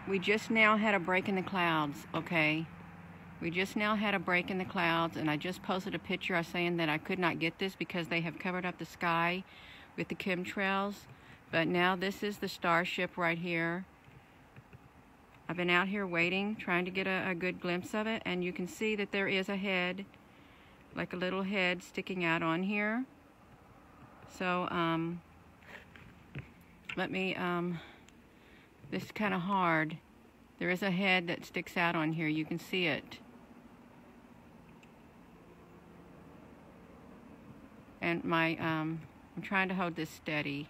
We just now had a break in the clouds, okay? We just now had a break in the clouds, and I just posted a picture of saying that I could not get this because they have covered up the sky with the chemtrails. But now this is the Starship right here. I've been out here waiting, trying to get a good glimpse of it, and you can see that there is a head, like a little head sticking out on here. So, this is kind of hard. There is a head that sticks out on here. You can see it. And I'm trying to hold this steady.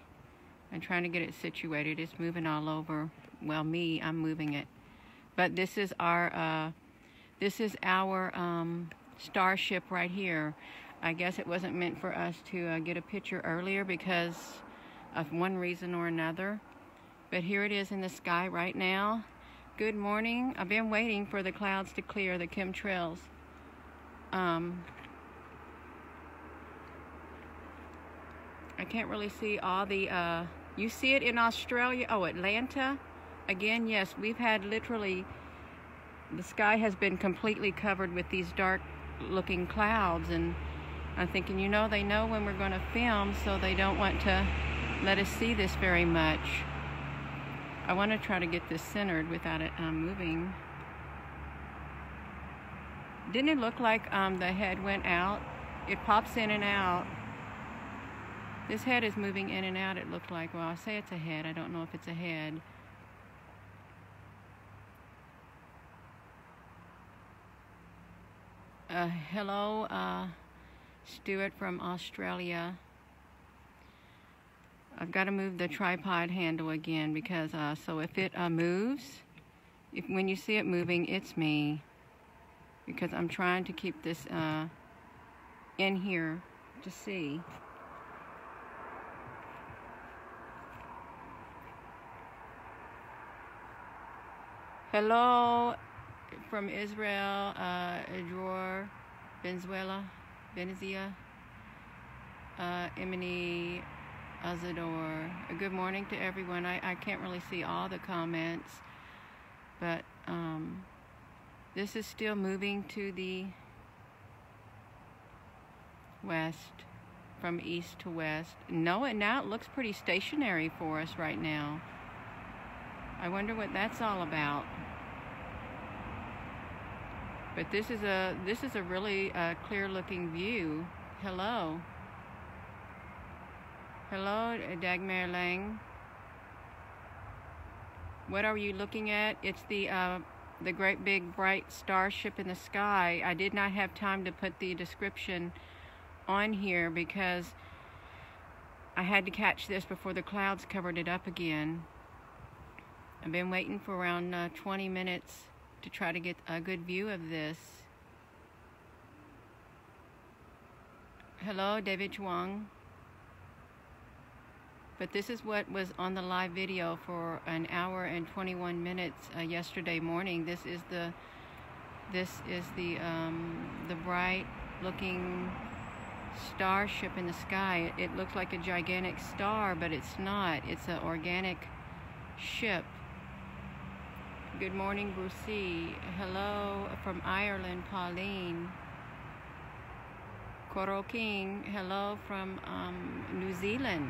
I'm trying to get it situated. It's moving all over. Well, I'm moving it. But this is our Starship right here. I guess it wasn't meant for us to get a picture earlier because of one reason or another. But here it is in the sky right now. Good morning. I've been waiting for the clouds to clear, the chemtrails. I can't really see all the, you see it in Australia? Oh, Atlanta? Again, yes, we've had literally, the sky has been completely covered with these dark looking clouds, and I'm thinking, you know, they know when we're going to film, so they don't want to let us see this very much. I want to try to get this centered without it moving. Didn't it look like the head went out? It pops in and out. This head is moving in and out, it looked like. Well, I say it's a head. I don't know if it's a head. Hello, Stuart from Australia. I've got to move the tripod handle again because, so if it moves, when you see it moving, it's me. Because I'm trying to keep this in here to see. Hello from Israel, Dror, Venezuela, Emily Azador. Good morning to everyone. I can't really see all the comments, but this is still moving to the west, from east to west. No, and now it looks pretty stationary for us right now. I wonder what that's all about. But this is a really clear looking view. Hello. Hello, Dagmar Lang. What are you looking at? It's the great big bright starship in the sky. I did not have time to put the description on here because I had to catch this before the clouds covered it up again. I've been waiting for around 20 minutes to try to get a good view of this. Hello, David Chuang. But this is what was on the live video for an hour and 21 minutes yesterday morning. This is the bright looking starship in the sky. It looks like a gigantic star, but it's not. It's an organic ship. Good morning, Brucey. Hello from Ireland, Pauline. Coral King, hello from New Zealand.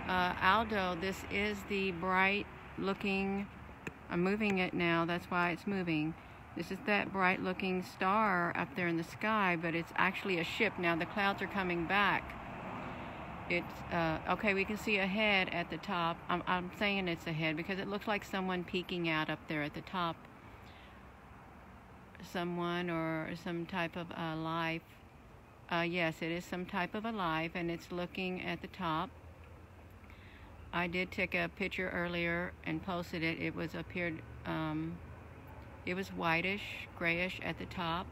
Aldo, this is the bright looking, I'm moving it now, that's why it's moving. This is that bright looking star up there in the sky, but it's actually a ship. Now the clouds are coming back. It's, okay, we can see a head at the top. I'm saying it's a head because it looks like someone peeking out up there at the top. Someone or some type of life. Yes, it is some type of a life, and it's looking at the top. I did take a picture earlier and posted it. It was appeared, it was whitish, grayish at the top.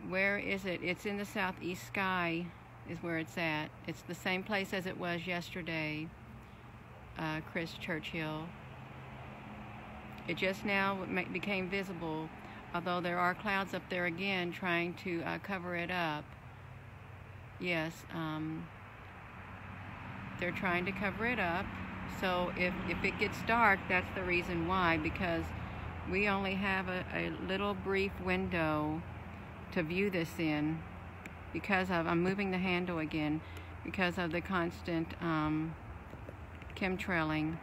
Where is it? It's in the southeast sky is where it's at. It's the same place as it was yesterday, Chris Churchill. It just now became visible, although there are clouds up there again trying to cover it up. Yes, they're trying to cover it up. So if it gets dark, that's the reason why, because we only have a little brief window to view this in, because of, I'm moving the handle again, because of the constant chemtrailing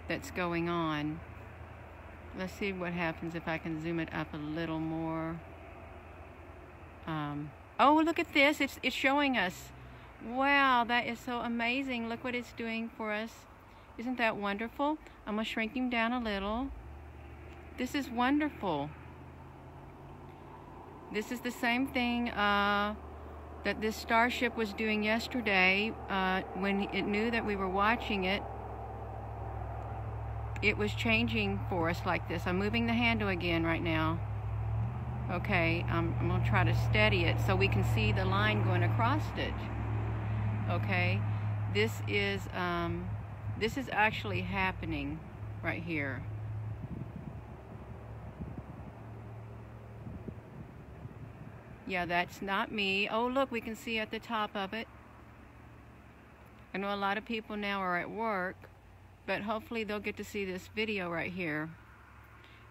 that's going on. Let's see what happens if I can zoom it up a little more. Oh, look at this. It's showing us. Wow, that is so amazing. Look what it's doing for us. Isn't that wonderful? I'm going to shrink him down a little. This is wonderful. This is the same thing that this Starship was doing yesterday when it knew that we were watching it. It was changing for us like this. I'm moving the handle again right now. Okay, I'm going to try to steady it so we can see the line going across it. Okay, this is actually happening right here. Yeah, that's not me. Oh, look, we can see at the top of it. I know a lot of people now are at work, but hopefully they'll get to see this video right here.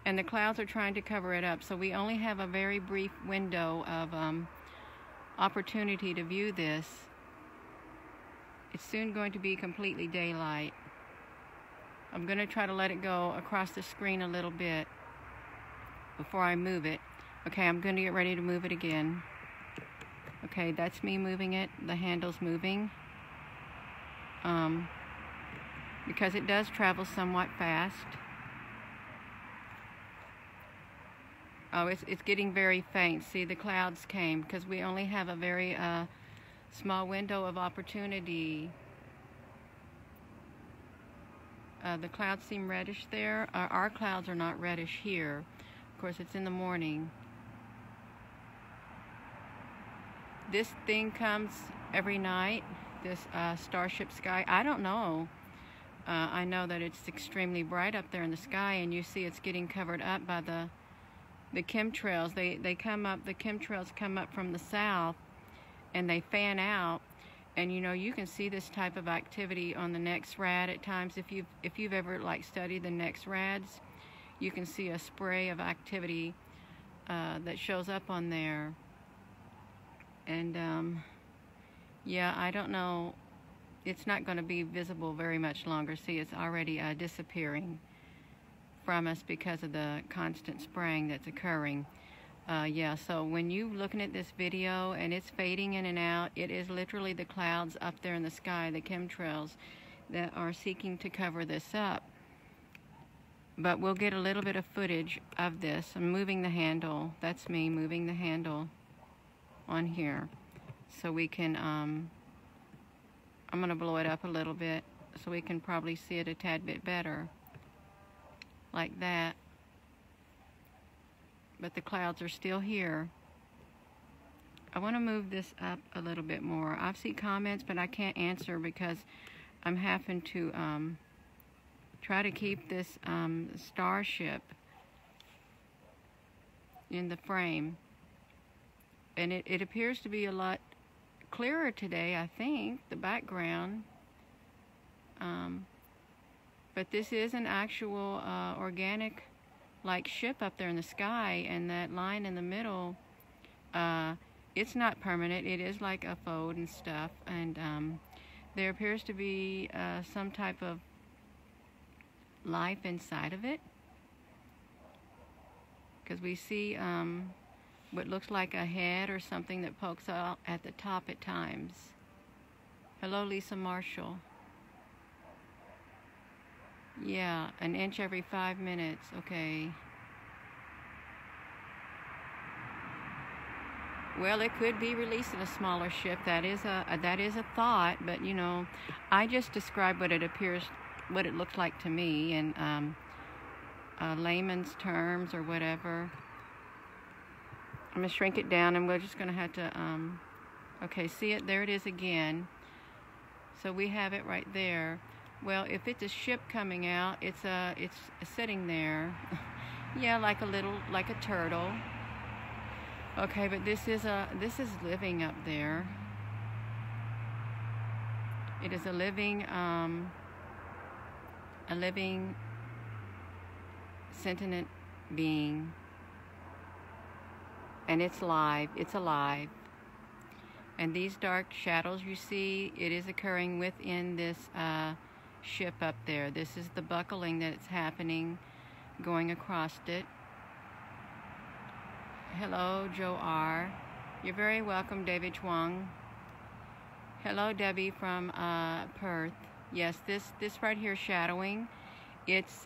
And the clouds are trying to cover it up, so we only have a very brief window of opportunity to view this. It's soon going to be completely daylight. I'm going to try to let it go across the screen a little bit before I move it. Okay, I'm going to get ready to move it again. Okay, that's me moving it. The handle's moving. Because it does travel somewhat fast. Oh, it's getting very faint. See, the clouds came because we only have a very small window of opportunity. The clouds seem reddish there. Our clouds are not reddish here. Of course, it's in the morning. This thing comes every night, this Starship sky. I don't know. I know that it's extremely bright up there in the sky, and you see it's getting covered up by the chemtrails. They come up, the chemtrails come up from the south, and they fan out. And you know, you can see this type of activity on the NEXRAD at times. If you've ever like studied the NEXRADs, you can see a spray of activity that shows up on there. And yeah, I don't know. It's not going to be visible very much longer. See, it's already disappearing from us because of the constant spraying that's occurring. Yeah, so when you're looking at this video and it's fading in and out, it is literally the clouds up there in the sky, the chemtrails, that are seeking to cover this up. But we'll get a little bit of footage of this. I'm moving the handle. That's me moving the handle on here. So we can, I'm going to blow it up a little bit so we can probably see it a tad bit better. Like that. But the clouds are still here. I want to move this up a little bit more. I've seen comments, but I can't answer because I'm having to try to keep this Starship in the frame. And it appears to be a lot clearer today, I think, the background. But this is an actual organic like ship up there in the sky, and that line in the middle, it's not permanent. It is like a fold and stuff, and there appears to be some type of life inside of it, because we see what looks like a head or something that pokes out at the top at times. Hello, Lisa Marshall. Yeah, an inch every 5 minutes. Okay. Well, it could be releasing a smaller ship. That is a thought, but you know, I just describe what it appears, what it looks like to me in layman's terms or whatever. I'm gonna shrink it down, and we're just gonna have to. Okay, see it? There it is again. So we have it right there. Well, if it's a ship coming out, it's sitting there. Yeah, like a turtle. Okay, but this is living up there. It is a living sentient being, and it's live. It's alive. And these dark shadows you see, it is occurring within this ship up there. This is the buckling that's happening, going across it. Hello, Joe R. You're very welcome, David Chuang. Hello, Debbie from Perth. Yes, this right here, shadowing. It's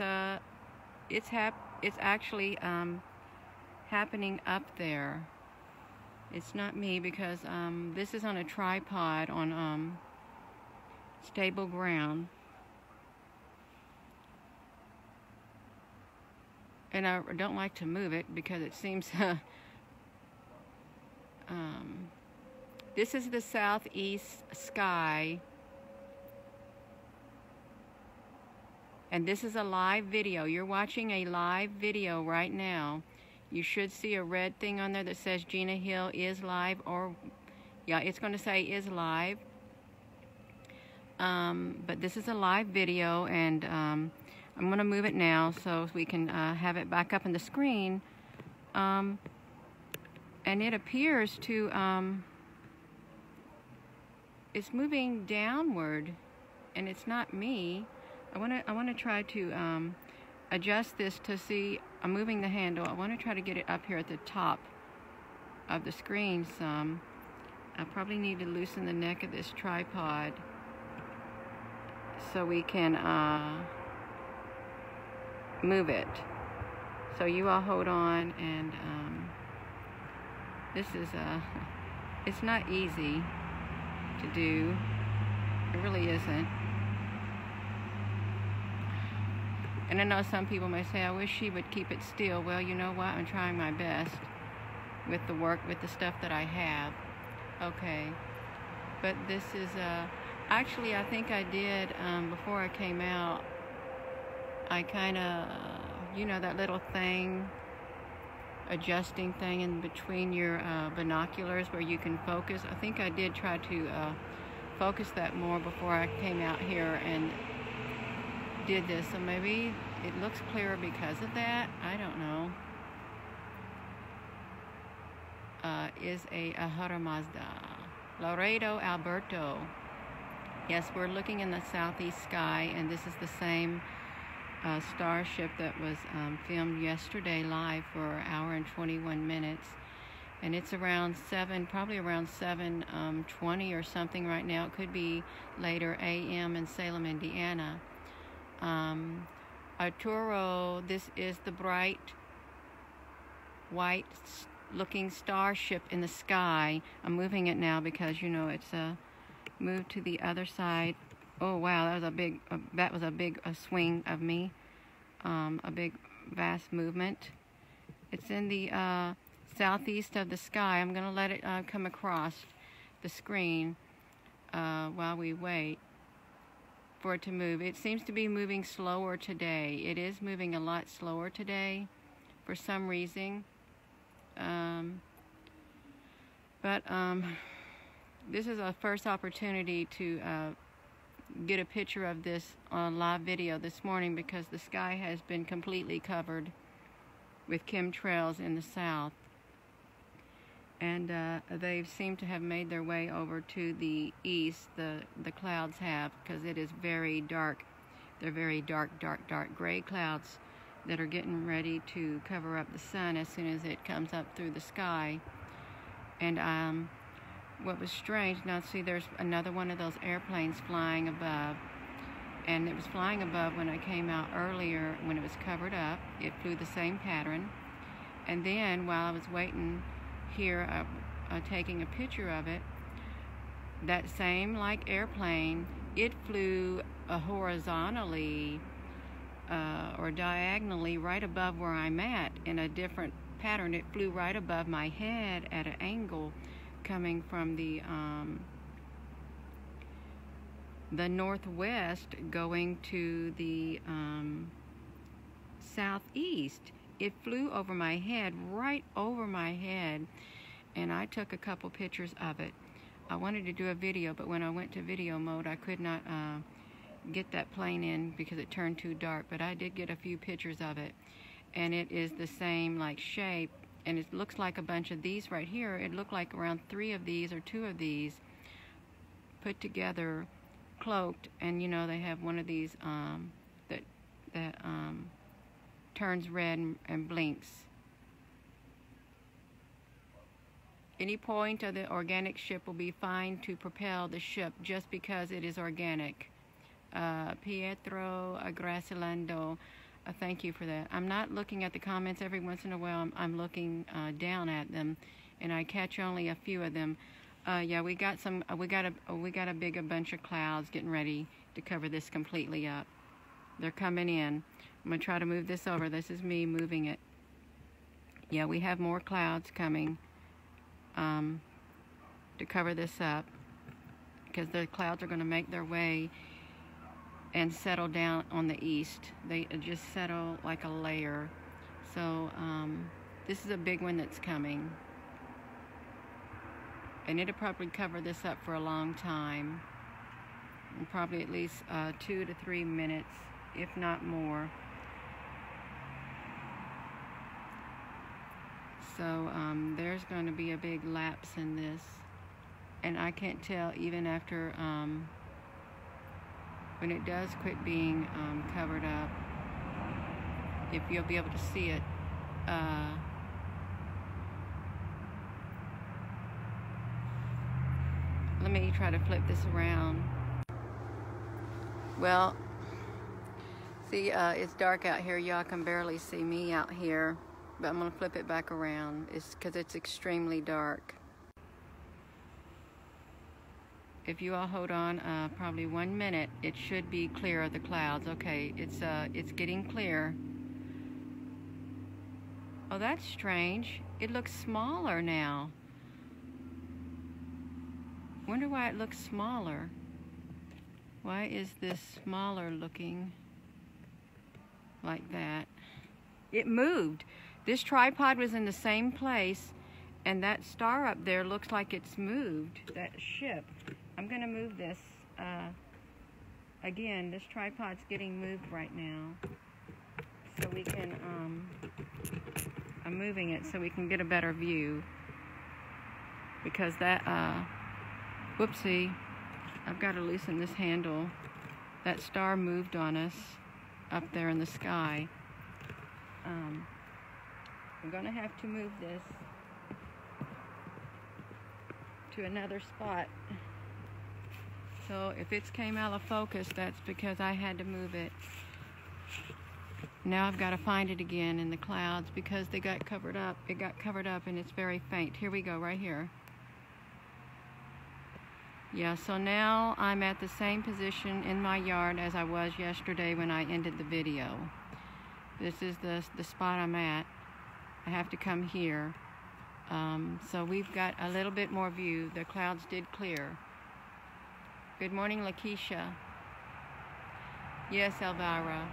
actually happening up there. It's not me because this is on a tripod on stable ground. And I don't like to move it because it seems this is the southeast sky, and this is a live video. You're watching a live video right now. You should see a red thing on there that says Gina Hill is live, or yeah, it's going to say is live. But this is a live video, and I'm going to move it now so we can have it back up on the screen. And it appears to it's moving downward, and it's not me. I want to try to adjust this to see. I'm moving the handle. I want to try to get it up here at the top of the screen some. I probably need to loosen the neck of this tripod so we can move it. So you all hold on, and this is it's not easy to do. It really isn't. And I know some people may say, I wish she would keep it still. Well, you know what? I'm trying my best with the work, with the stuff that I have. Okay. But this is, actually, I think I did, before I came out, I kind of, you know, that little thing, adjusting thing in between your binoculars where you can focus. I think I did try to focus that more before I came out here and did this, so maybe it looks clearer because of that. I don't know. Is a Ahura Mazda. Laredo, Alberto. Yes, we're looking in the southeast sky, and this is the same Starship that was filmed yesterday live for an hour and 21 minutes. And it's around 7, probably around 7:20 or something right now. It could be later a.m. in Salem, Indiana. Arturo, this is the bright white looking starship in the sky. I'm moving it now because, you know, it's moved to the other side. Oh wow, that was a big swing of me. A big vast movement. It's in the southeast of the sky. I'm going to let it come across the screen while we wait for it to move. It seems to be moving slower today. It is moving a lot slower today for some reason. This is our first opportunity to get a picture of this on live video this morning because the sky has been completely covered with chemtrails in the south. And they seem to have made their way over to the east, the clouds have, because it is very dark. They're very dark gray clouds that are getting ready to cover up the sun as soon as it comes up through the sky. And what was strange, now see there's another one of those airplanes flying above, and it was flying above when I came out earlier when it was covered up. It flew the same pattern, and then while I was waiting here taking a picture of it, that same like airplane, it flew horizontally or diagonally right above where I'm at in a different pattern. It flew right above my head at an angle coming from the northwest going to the southeast. It flew over my head, right over my head, and I took a couple pictures of it. I wanted to do a video, but when I went to video mode, I could not get that plane in because it turned too dark. But I did get a few pictures of it, and it is the same like shape, and it looks like a bunch of these right here. It looked like around 3 of these or 2 of these put together, cloaked, and you know they have one of these that turns red and blinks. Any point of the organic ship will be fine to propel the ship just because it is organic. Pietro Gracilando, thank you for that. I'm not looking at the comments. Every once in a while I'm looking down at them, and I catch only a few of them. Yeah, we got a big bunch of clouds getting ready to cover this completely up. They're coming in. I'm gonna try to move this over. This is me moving it. Yeah, we have more clouds coming to cover this up, because the clouds are going to make their way and settle down on the east. They just settle like a layer. So this is a big one that's coming, and it'll probably cover this up for a long time, and probably at least 2 to 3 minutes, if not more. So there's going to be a big lapse in this, and I can't tell even after when it does quit being covered up, if you'll be able to see it. Let me try to flip this around. Well, see, it's dark out here. Y'all can barely see me out here. But I'm going to flip it back around. It's because it's extremely dark. If you all hold on probably 1 minute, it should be clear of the clouds. Okay, it's getting clear. Oh, that's strange. It looks smaller now. Wonder why it looks smaller. Why is this smaller looking like that? It moved. This tripod was in the same place, and that star up there looks like it's moved, that ship. I'm going to move this. Again, this tripod's getting moved right now. So we can, I'm moving it so we can get a better view. Because that, whoopsie, I've got to loosen this handle. That star moved on us up there in the sky. I'm going to have to move this to another spot. So if it's came out of focus, that's because I had to move it. Now I've got to find it again in the clouds because they got covered up. It got covered up and it's very faint. Here we go, right here. Yeah, so now I'm at the same position in my yard as I was yesterday when I ended the video. This is the spot I'm at. I have to come here. So we've got a little bit more view. The clouds did clear. Good morning, Lakeisha. Yes, Elvira.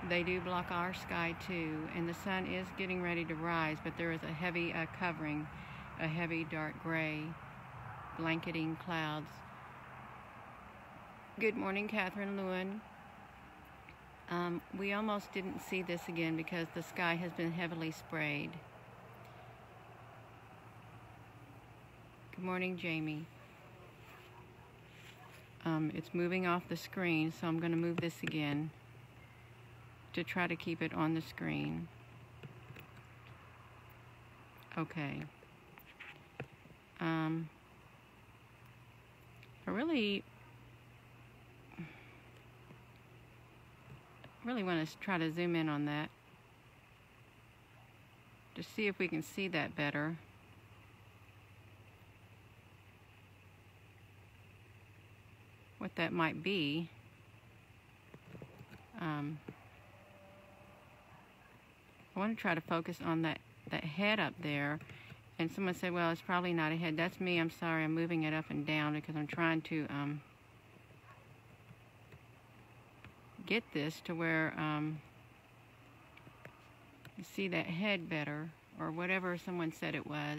They do block our sky too, and the sun is getting ready to rise, but there is a heavy covering, a heavy dark gray, blanketing clouds. Good morning, Catherine Lewin. We almost didn't see this again because the sky has been heavily sprayed. Good morning, Jamie. It's moving off the screen, so I'm going to move this again to try to keep it on the screen. Okay. I really want to try to zoom in on that to see if we can see that better. What that might be. I want to try to focus on that head up there. And someone said, well, it's probably not a head. That's me. I'm sorry. I'm moving it up and down because I'm trying to get this to where you see that head better, or whatever someone said it was.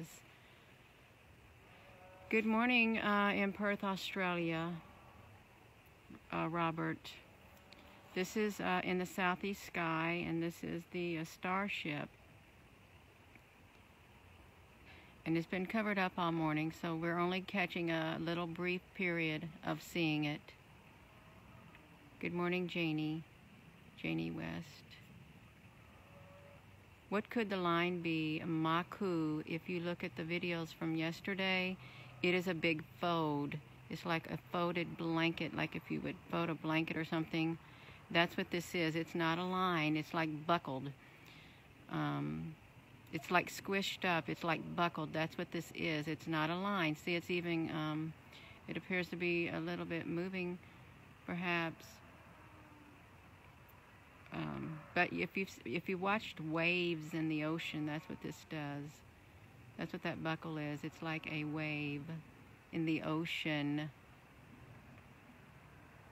Good morning in Perth, Australia, Robert. This is in the southeast sky, and this is the Starship. And it's been covered up all morning, so we're only catching a little brief period of seeing it. Good morning, Janie West. What could the line be? Maku. If you look at the videos from yesterday, it is a big fold. It's like a folded blanket, like if you would fold a blanket or something. That's what this is. It's not a line. It's like buckled. It's like squished up. It's like buckled. That's what this is. It's not a line. See, it's even, it appears to be a little bit moving, perhaps. But if you watched waves in the ocean, that's what this does. That's what that buckle is. It's like a wave in the ocean.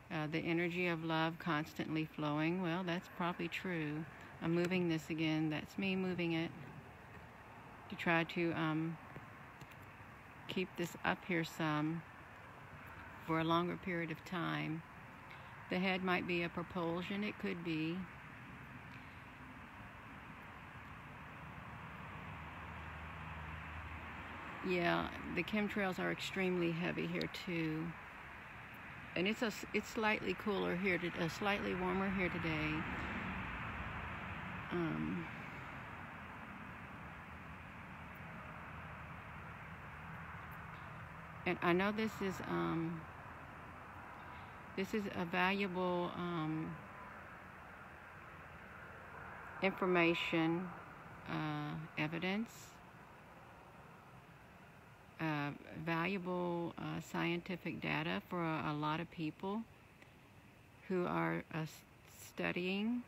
The energy of love constantly flowing. Well, that's probably true. I'm moving this again. That's me moving it to try to keep this up here some for a longer period of time. The head might be a propulsion. It could be. Yeah, the chemtrails are extremely heavy here too. And it's slightly cooler here, slightly warmer here today. And I know this is a valuable information, evidence, valuable scientific data for a lot of people who are studying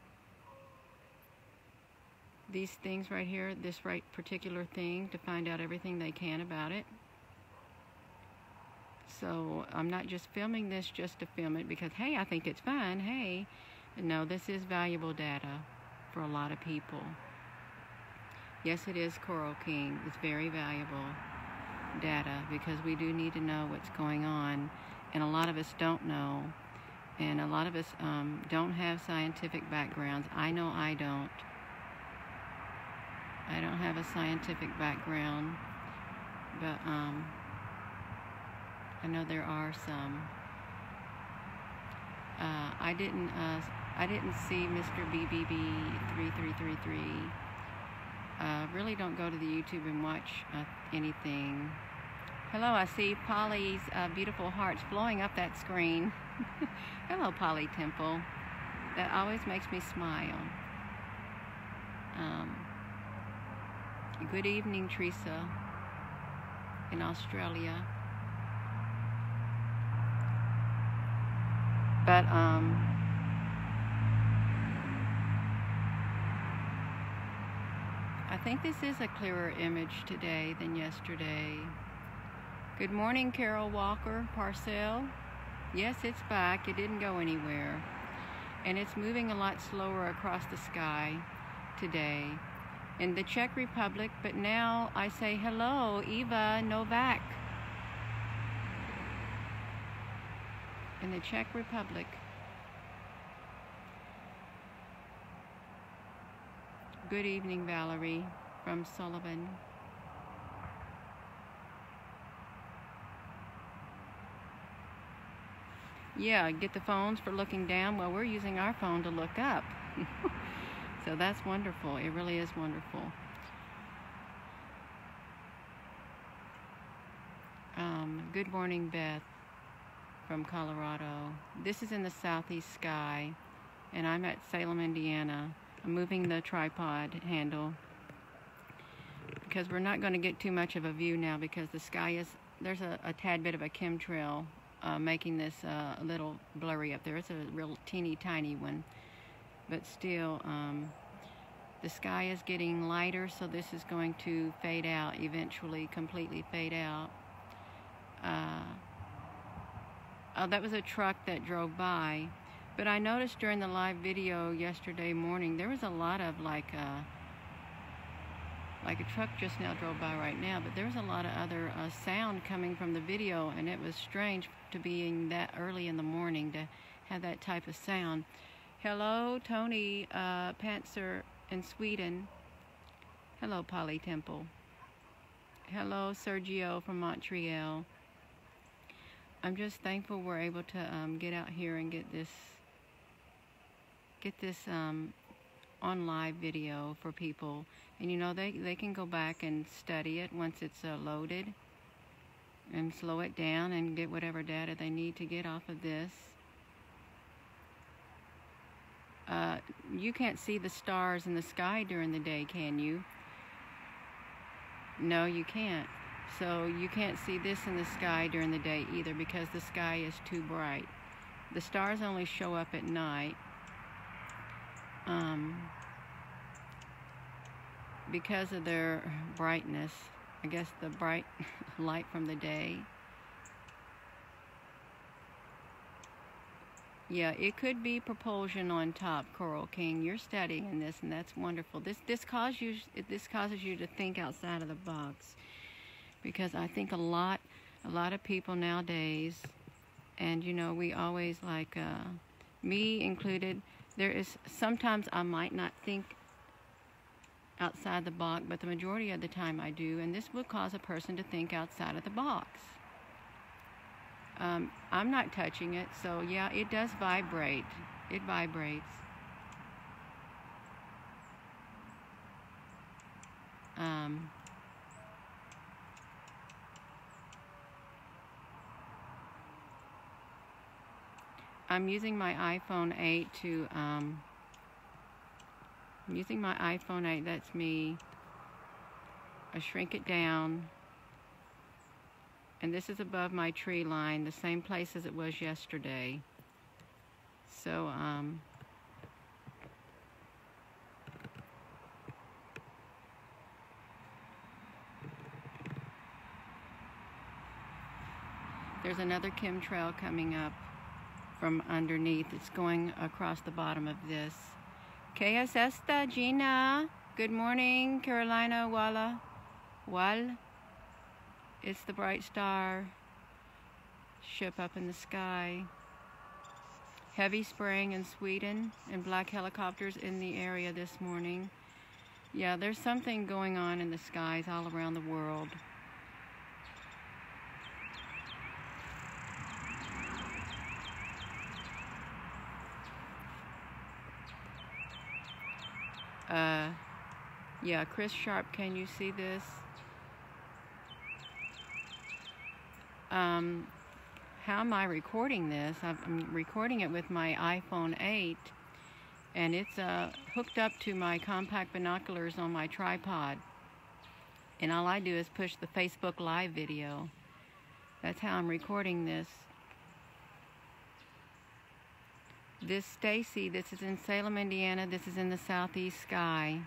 these things right here, this particular thing, to find out everything they can about it. So I'm not just filming this just to film it because, hey, I think it's fun. Hey, no, this is valuable data for a lot of people. Yes, it is, Coral King. It's very valuable data because we do need to know what's going on, and a lot of us don't know, and a lot of us don't have scientific backgrounds. I know I don't have a scientific background, but I know there are some. I didn't see Mr. BBB3333. Really don't go to the YouTube and watch anything. Hello, I see Polly's beautiful hearts blowing up that screen. Hello, Polly Temple. That always makes me smile. Good evening, Teresa, in Australia. But I think this is a clearer image today than yesterday. Good morning, Carol Walker Parcell. Yes, it's back. It didn't go anywhere. And it's moving a lot slower across the sky today in the Czech Republic. But now I say hello, Eva Novak, in the Czech Republic. Good evening, Valerie from Sullivan. Yeah, get the phones for looking down. Well, we're using our phone to look up. So that's wonderful. It really is wonderful. Good morning, Beth from Colorado. This is in the southeast sky, and I'm at Salem, Indiana. I'm moving the tripod handle because we're not going to get too much of a view now because the sky is, there's a tad bit of a chemtrail making this a little blurry up there. It's a real teeny tiny one, but still the sky is getting lighter, so this is going to fade out eventually, completely fade out. Oh, that was a truck that drove by. But I noticed during the live video yesterday morning, there was a lot of like Like a truck just now drove by right now, but there's a lot of other sound coming from the video, and it was strange to being that early in the morning to have that type of sound. Hello, Tony Pantser in Sweden. Hello, Polly Temple. Hello, Sergio from Montreal. I'm just thankful we're able to get out here and get this on live video for people. And you know, they can go back and study it once it's loaded and slow it down and get whatever data they need to get off of this. You can't see the stars in the sky during the day, can you? No, you can't. So you can't see this in the sky during the day either, because the sky is too bright. The stars only show up at night. Because of their brightness, I guess the bright light from the day. Yeah, it could be propulsion on top, Coral King. You're studying this, and that's wonderful. This causes you to think outside of the box, because I think a lot of people nowadays, and you know, we always, like me included, there is sometimes I might not think outside the box, but the majority of the time I do, and this will cause a person to think outside of the box. I'm not touching it, so yeah, it does vibrate. It vibrates. I'm using my iPhone 8 to I'm using my iPhone 8, that's me. I shrink it down. And this is above my tree line, the same place as it was yesterday. So, there's another chemtrail coming up from underneath. It's going across the bottom of this. ¿Qué es esta, Gina? Good morning, Carolina Wal. It's the bright star ship up in the sky. Heavy spraying in Sweden and black helicopters in the area this morning. Yeah, there's something going on in the skies all around the world. Yeah, Chris Sharp, can you see this? How am I recording this? I'm recording it with my iPhone 8, and it's hooked up to my compact binoculars on my tripod. And all I do is push the Facebook Live video. That's how I'm recording this. This Stacy, this is in Salem, Indiana. This is in the southeast sky.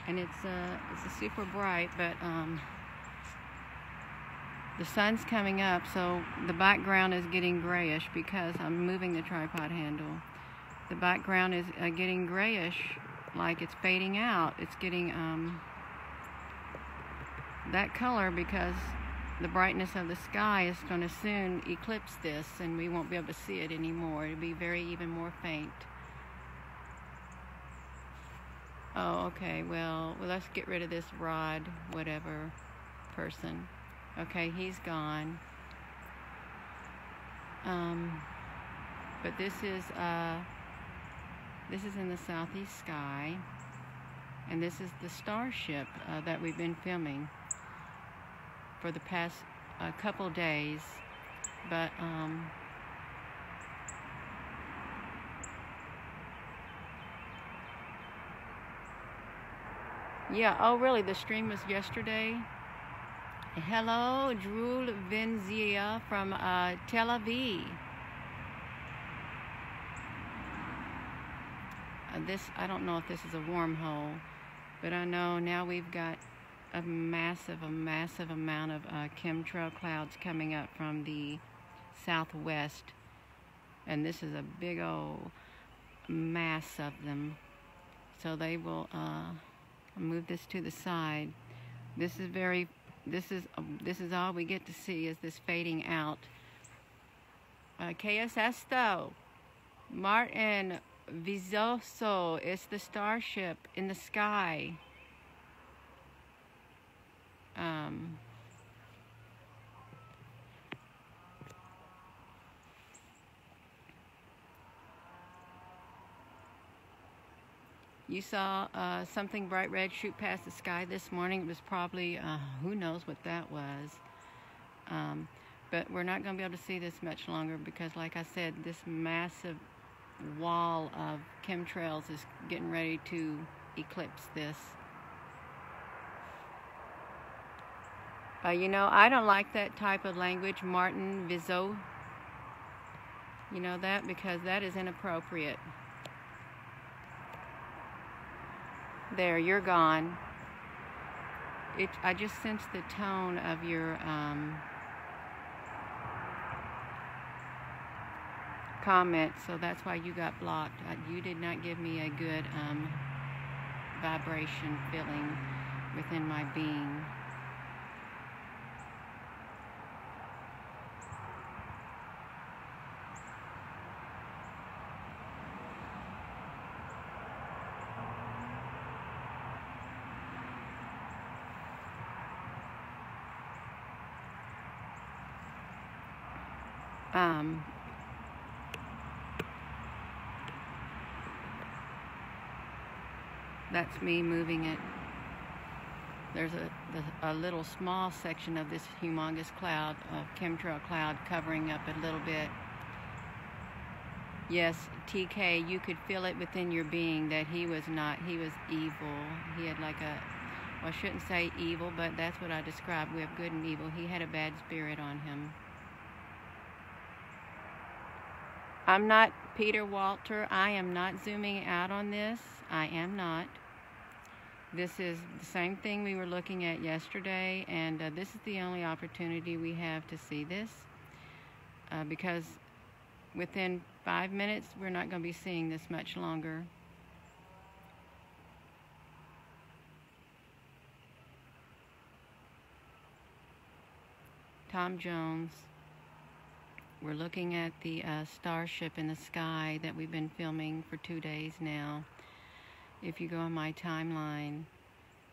And it's super bright, but the sun's coming up, so the background is getting grayish because I'm moving the tripod handle. The background is getting grayish, like it's fading out. It's getting that color because the brightness of the sky is going to soon eclipse this, and we won't be able to see it anymore. It'll be even more faint. Oh, okay, well, let's get rid of this Rod, whatever, person. Okay, he's gone. But this is in the southeast sky, and this is the Starship that we've been filming for the past couple days. But yeah, oh really, the stream was yesterday. Hello, Drew Venzia from Tel Aviv. I don't know if this is a wormhole, but I know now we've got a massive amount of chemtrail clouds coming up from the southwest, and this is a big old mass of them. So they will move this to the side. This is all we get to see is this fading out. ¿Qué es esto? Martin Vizoso, it's the Starship in the sky. You saw something bright red shoot past the sky this morning. It was probably, who knows what that was. But we're not going to be able to see this much longer because, like I said, this massive wall of chemtrails is getting ready to eclipse this. You know, I don't like that type of language, Martin Vizot. You know that? Because that is inappropriate. There, you're gone. I just sensed the tone of your comment, so that's why you got blocked. You did not give me a good vibration feeling within my being. That's me moving it. There's a little small section of this humongous cloud, chemtrail cloud, covering up a little bit. Yes, TK, you could feel it within your being that he was evil. He had like well, I shouldn't say evil, but that's what I described. We have good and evil. He had a bad spirit on him. I'm not, Peter Walter, I am not zooming out on this. I am not. This is the same thing we were looking at yesterday, and this is the only opportunity we have to see this, because within 5 minutes, we're not going to be seeing this much longer. Tom Jones. We're looking at the Starship in the sky that we've been filming for 2 days now. If you go on my timeline,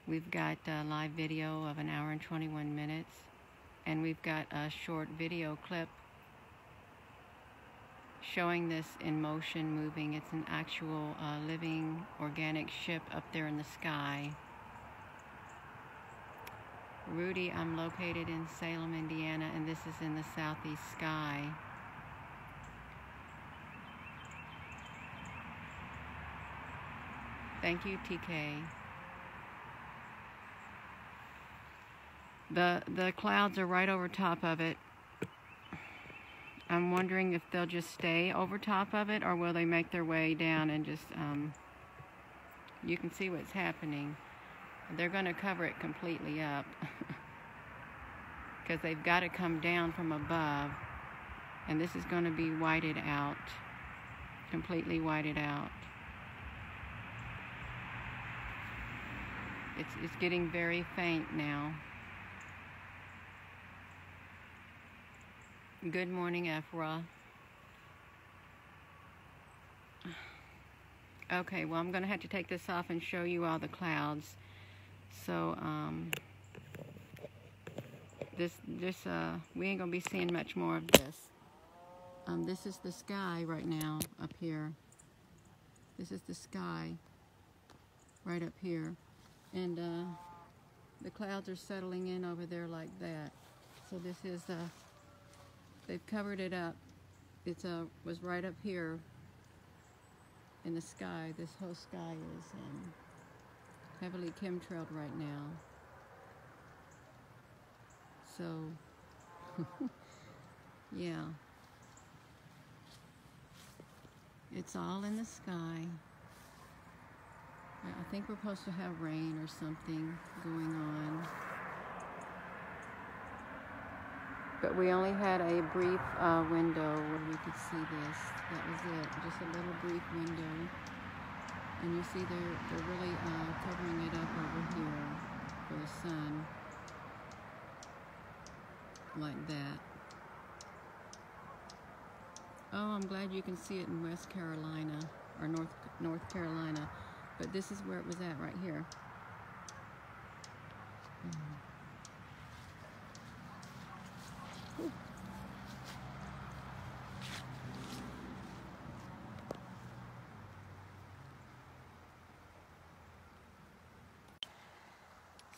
we've got a live video of 1 hour and 21 minutes, and we've got a short video clip showing this in motion, moving. It's an actual living organic ship up there in the sky. Rudy, I'm located in Salem, Indiana, and this is in the southeast sky. Thank you, TK. The clouds are right over top of it. I'm wondering if they'll just stay over top of it, or will they make their way down and just, you can see what's happening. They're going to cover it completely up because they've got to come down from above, and this is going to be whited out, completely whited out. It's getting very faint now. Good morning, Ephra. Okay, well, I'm going to have to take this off and show you all the clouds. So, we ain't going to be seeing much more of this. This is the sky right now up here. This is the sky right up here. And the clouds are settling in over there like that. So this is, they've covered it up. It was right up here in the sky. This whole sky is heavily chemtrailed right now. So, yeah. It's all in the sky. I think we're supposed to have rain or something going on. But we only had a brief window where we could see this. That was it, just a little brief window. And you see they're really covering it up over here for the sun, like that. Oh, I'm glad you can see it in West Carolina, or North Carolina, but this is where it was at right here.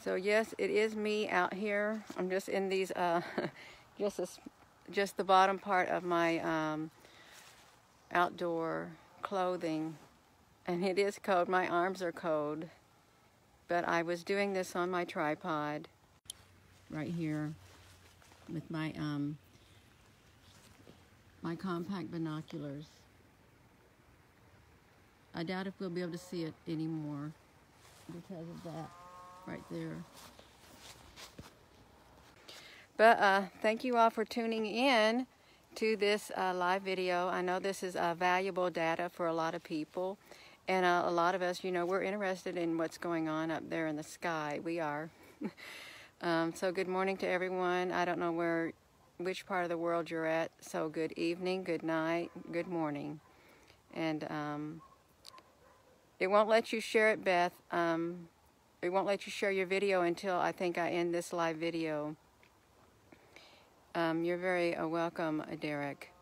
So yes, it is me out here. I'm just in these, just the bottom part of my outdoor clothing, and it is cold. My arms are cold, but I was doing this on my tripod right here with my my compact binoculars. I doubt if we'll be able to see it anymore because of that right there. But thank you all for tuning in to this live video. I know this is valuable data for a lot of people, and a lot of us, you know, we're interested in what's going on up there in the sky. We are. So good morning to everyone. I don't know which part of the world you're at, so good evening, good night, good morning. And it won't let you share it, Beth. It won't let you share your video until I think I end this live video. You're very welcome, Derek.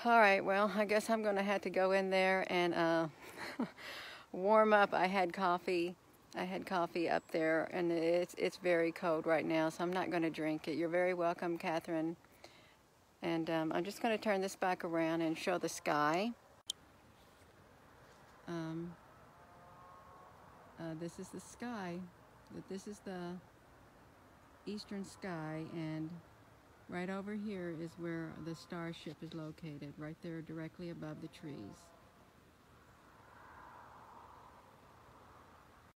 All right, well, I guess I'm going to have to go in there and warm up. I had coffee up there, and it's very cold right now, so I'm not going to drink it. You're very welcome, Catherine. And I'm just going to turn this back around and show the sky. This is the sky. This is the eastern sky, and right over here is where the Starship is located, right there directly above the trees.